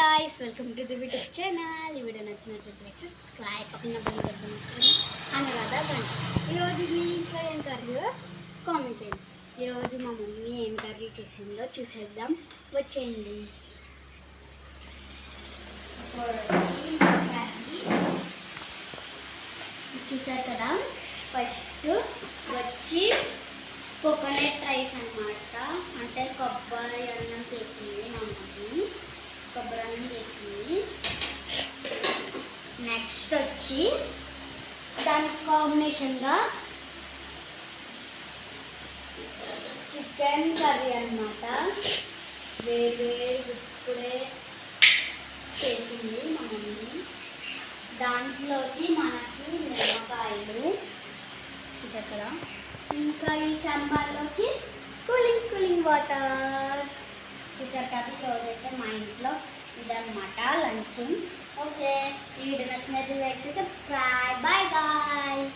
guys, welcome to the YouTube channel. ఈ video నచ్చినట్లయితే like subscribe పక్కన బెల్ బటన్ నొక్కండి. అనురాధ గంట. ఈరోజు మీ ఇంట్లో ఏం కర్రీ కామెంట్ చేయండి. ఈరోజు మా మమ్మీ ఏం కర్రీ చేసిందో చూసేద్దాం, వచ్చేయండి. చూసారు కదా, ఫస్ట్ వచ్చి కోకోనట్ రైస్ అన్నమాట. అంటే కొబ్బరి అన్నం చేసింది మా మమ్మీ, కొబ్బరి అన్నం చేసింది. నెక్స్ట్ వచ్చి దానికి కాంబినేషన్గా చికెన్ కర్రీ అన్నమాట. వేడి ఇప్పుడే చేసింది మా మమ్మీ. దాంట్లోకి మనకి నిమ్మకాయలు చూసారు కదా, ఇంకా ఈ సాంబార్లోకి కూలింగ్ వాటర్ చూసారు కదా. ఈరోజైతే మా ఇంట్లో ఇదన్నమాట లంచ్. ఓకే, ఈ వీడియో నచ్చినట్లయితే లైక్ చేసి సబ్స్క్రైబ్. బాయ్.